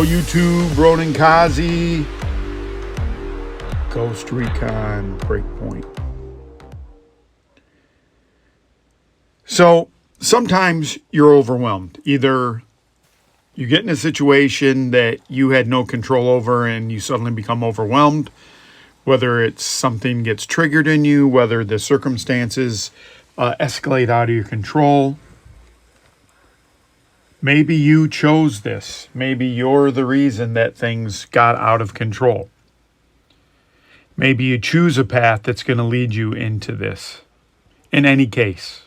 YouTube, Ronan Kazi, Ghost Recon, Breakpoint. So sometimes you're overwhelmed. Either you get in a situation that you had no control over and you suddenly become overwhelmed, whether it's something gets triggered in you, whether the circumstances escalate out of your control. Maybe you chose this. Maybe you're the reason that things got out of control. Maybe you choose a path that's going to lead you into this. In any case,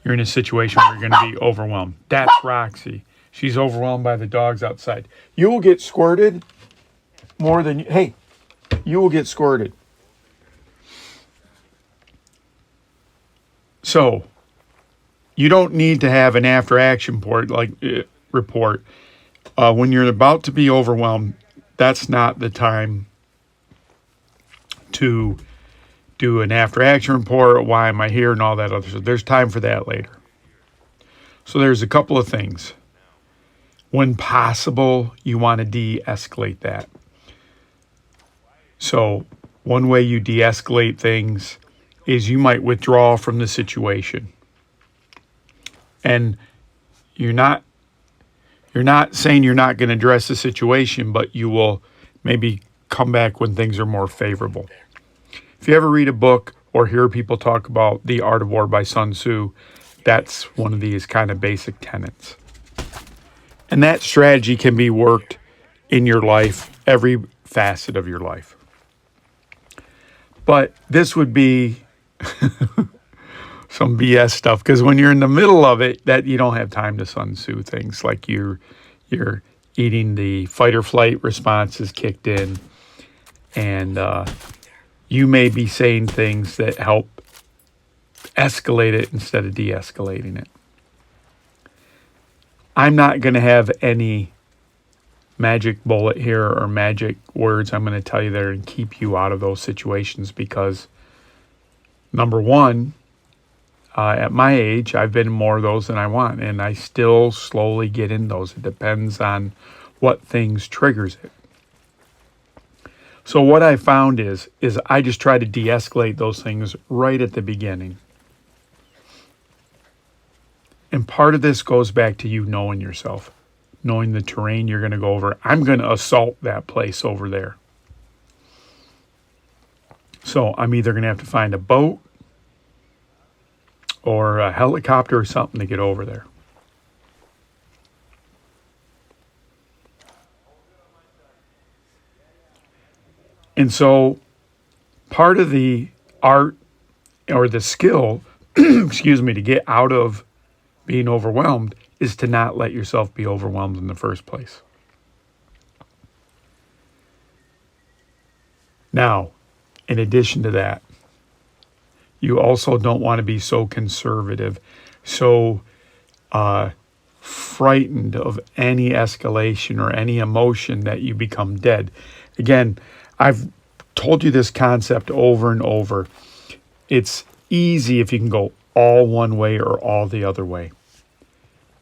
you're in a situation where you're going to be overwhelmed. That's Roxy. She's overwhelmed by the dogs outside. You will get squirted more than... you will get squirted. So, you don't need to have an after-action report. When you're about to be overwhelmed, that's not the time to do an after-action report, why am I here, and all that other stuff. There's time for that later. So there's a couple of things. When possible, you want to de-escalate that. So one way you de-escalate things is you might withdraw from the situation. And you're not saying you're not going to address the situation, but you will maybe come back when things are more favorable. If you ever read a book or hear people talk about The Art of War by Sun Tzu, that's one of these kind of basic tenets. And that strategy can be worked in your life, every facet of your life. But this would be some BS stuff, because when you're in the middle of it, that you don't have time to Sun Tzu things, like you're eating, the fight or flight response is kicked in, and you may be saying things that help escalate it instead of de-escalating it. I'm not going to have any magic bullet here or magic words I'm going to tell you there and keep you out of those situations, because number one, at my age, I've been in more of those than I want, and I still slowly get in those. It depends on what things triggers it. So what I found is I just try to de-escalate those things right at the beginning. And part of this goes back to you knowing yourself, knowing the terrain you're going to go over. I'm going to assault that place over there. So I'm either going to have to find a boat or a helicopter or something to get over there. And so part of the art or the skill, to get out of being overwhelmed is to not let yourself be overwhelmed in the first place. Now, in addition to that, you also don't want to be so conservative, so frightened of any escalation or any emotion that you become dead. Again, I've told you this concept over and over. It's easy if you can go all one way or all the other way,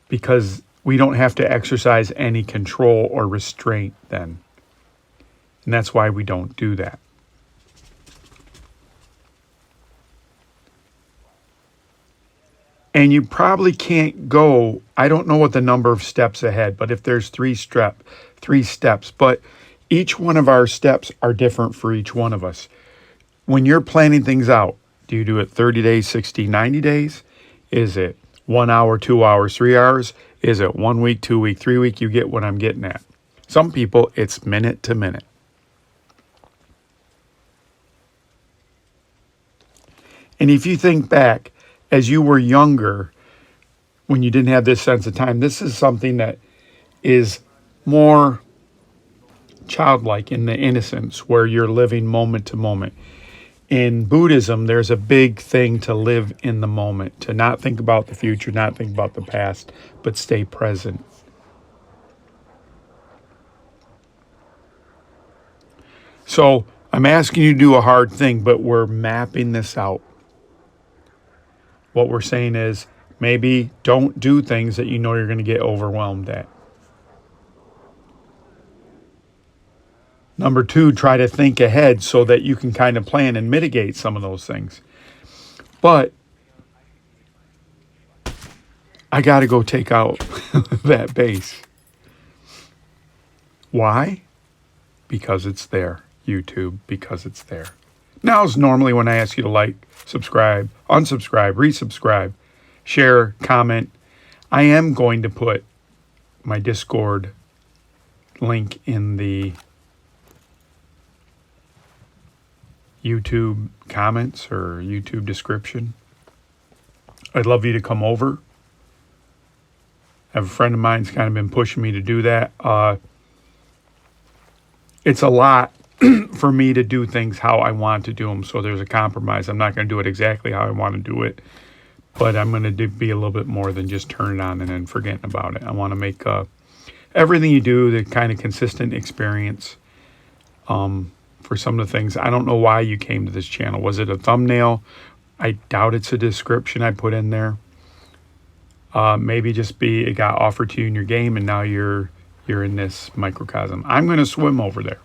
because we don't have to exercise any control or restraint then. And that's why we don't do that. And you probably can't go, I don't know what the number of steps ahead, but if there's three steps, but each one of our steps are different for each one of us. When you're planning things out, do you do it 30 days, 60, 90 days? Is it 1 hour, 2 hours, 3 hours? Is it 1 week, 2 week, 3 week? You get what I'm getting at. Some people, it's minute to minute. And if you think back, as you were younger, when you didn't have this sense of time, this is something that is more childlike in the innocence, where you're living moment to moment. In Buddhism, there's a big thing to live in the moment, to not think about the future, not think about the past, but stay present. So I'm asking you to do a hard thing, but we're mapping this out. What we're saying is, maybe don't do things that you know you're going to get overwhelmed at. Number two, try to think ahead so that you can kind of plan and mitigate some of those things. But I got to go take out that base. Why? Because it's there. YouTube, because it's there. Now's normally when I ask you to like, subscribe, unsubscribe, resubscribe, share, comment. I am going to put my Discord link in the YouTube comments or YouTube description. I'd love you to come over. I have a friend of mine's kind of been pushing me to do that. It's a lot for me to do things how I want to do them, so there's a compromise. I'm not going to do it exactly how I want to do it, but I'm going to be a little bit more than just turn it on and then forgetting about it. I want to make everything you do the kind of consistent experience for some of the things. I don't know why you came to this channel. Was it a thumbnail? I doubt it's a description I put in there. Maybe just it got offered to you in your game and now you're in this microcosm. I'm going to swim over there.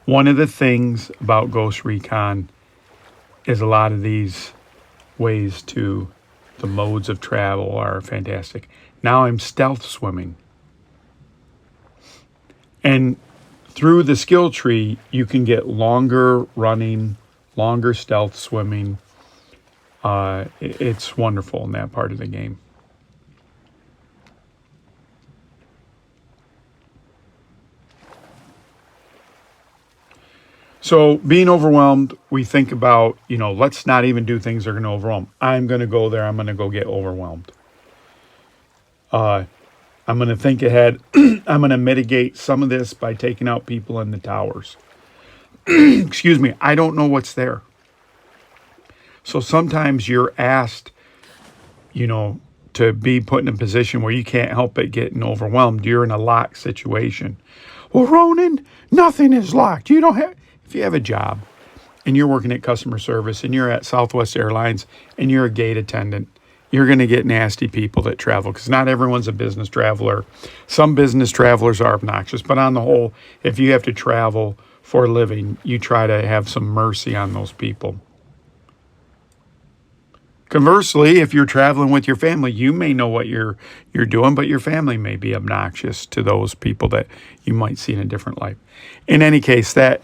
One of the things about Ghost Recon is a lot of these ways to the modes of travel are fantastic. Now I'm stealth swimming. And through the skill tree, you can get longer running, longer stealth swimming. It's wonderful in that part of the game. So being overwhelmed, we think about, let's not even do things that are going to overwhelm. I'm going to go there. I'm going to go get overwhelmed. I'm going to think ahead. I'm going to mitigate some of this by taking out people in the towers. Excuse me. I don't know what's there. So sometimes you're asked, to be put in a position where you can't help but getting overwhelmed. You're in a locked situation. Well, Ronan, nothing is locked. If you have a job and you're working at customer service and you're at Southwest Airlines and you're a gate attendant, you're going to get nasty people that travel because not everyone's a business traveler. Some business travelers are obnoxious, but on the whole, if you have to travel for a living, you try to have some mercy on those people. Conversely, if you're traveling with your family, you may know what you're doing, but your family may be obnoxious to those people that you might see in a different light. In any case, that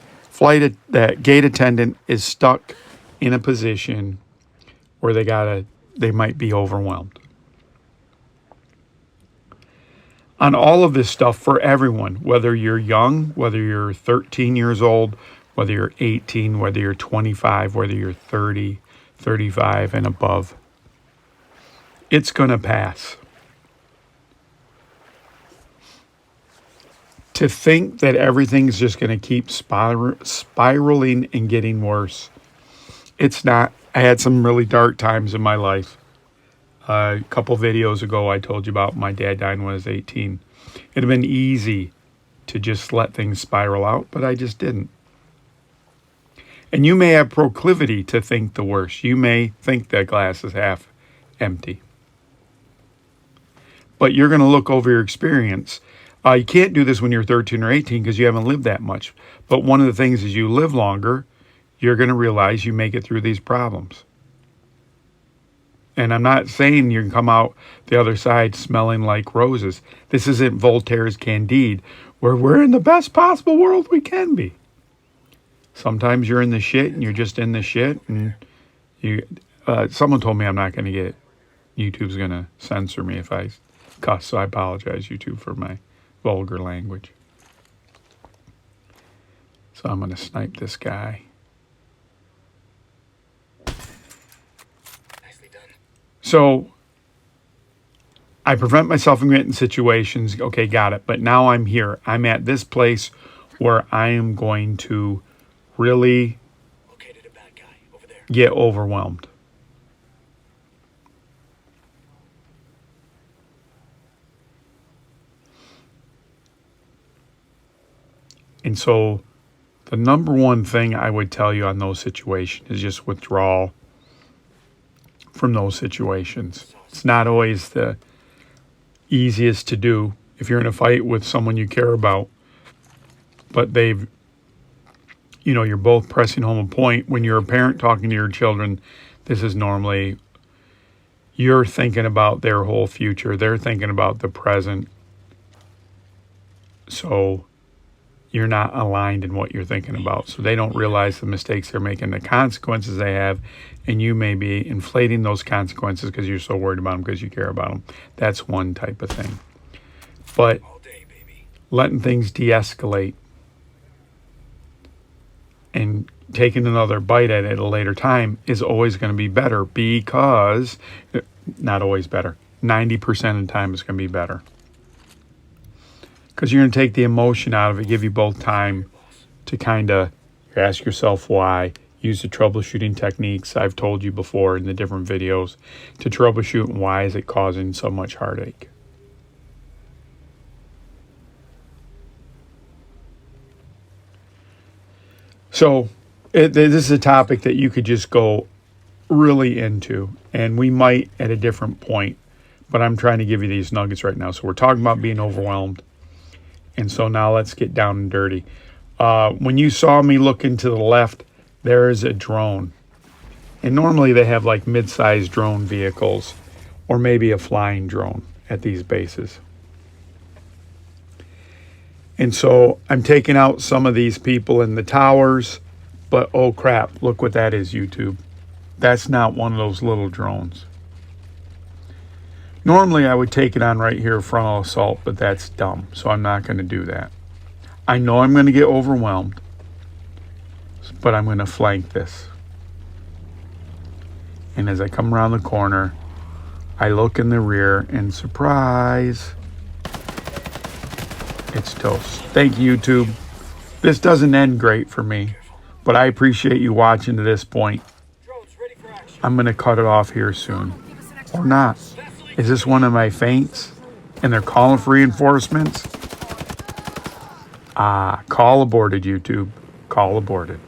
gate attendant is stuck in a position where they might be overwhelmed. On all of this stuff for everyone, whether you're young, whether you're 13 years old, whether you're 18, whether you're 25, whether you're 30, 35 and above, it's going to pass. To think that everything's just going to keep spiraling and getting worse, it's not. I had some really dark times in my life. A couple videos ago, I told you about my dad dying when I was 18. It'd have been easy to just let things spiral out, but I just didn't. And you may have proclivity to think the worst. You may think that glass is half empty. But you're going to look over your experience. You can't do this when you're 13 or 18 because you haven't lived that much. But one of the things is you live longer, you're going to realize you make it through these problems. And I'm not saying you can come out the other side smelling like roses. This isn't Voltaire's Candide, where we're in the best possible world we can be. Sometimes you're in the shit and you're just in the shit. And someone told me I'm not going to get, YouTube's going to censor me if I cuss. So I apologize, YouTube, for my vulgar language. So I'm going to snipe this guy. Nicely done. So I prevent myself from getting situations. Okay, got it. But now I'm here. I'm at this place where I am going to really Located a bad guy over there. get overwhelmed. And so the number one thing I would tell you on those situations is just withdrawal from those situations. It's not always the easiest to do. If you're in a fight with someone you care about, but they've, you're both pressing home a point. When you're a parent talking to your children, this is normally you're thinking about their whole future. They're thinking about the present. So you're not aligned in what you're thinking about. So they don't realize the mistakes they're making, the consequences they have, and you may be inflating those consequences because you're so worried about them because you care about them. That's one type of thing. But letting things de-escalate and taking another bite at it at a later time is always going to be better, because, not always better, 90% of the time it's going to be better. Because you're going to take the emotion out of it, give you both time to kind of ask yourself why, use the troubleshooting techniques I've told you before in the different videos to troubleshoot why is it causing so much heartache. So this is a topic that you could just go really into, and we might at a different point, but I'm trying to give you these nuggets right now. So we're talking about being overwhelmed. And so now let's get down and dirty. When you saw me looking to the left, there is a drone. And normally they have like mid-sized drone vehicles or maybe a flying drone at these bases. And so I'm taking out some of these people in the towers, but oh crap, look what that is, YouTube. That's not one of those little drones. Normally I would take it on right here, frontal assault, but that's dumb, so I'm not going to do that. I know I'm going to get overwhelmed, but I'm going to flank this. And as I come around the corner, I look in the rear and surprise, it's toast. Thank you, YouTube. This doesn't end great for me, but I appreciate you watching to this point. I'm going to cut it off here soon. Or not. Is this one of my feints? And they're calling for reinforcements? Call aborted, YouTube. Call aborted.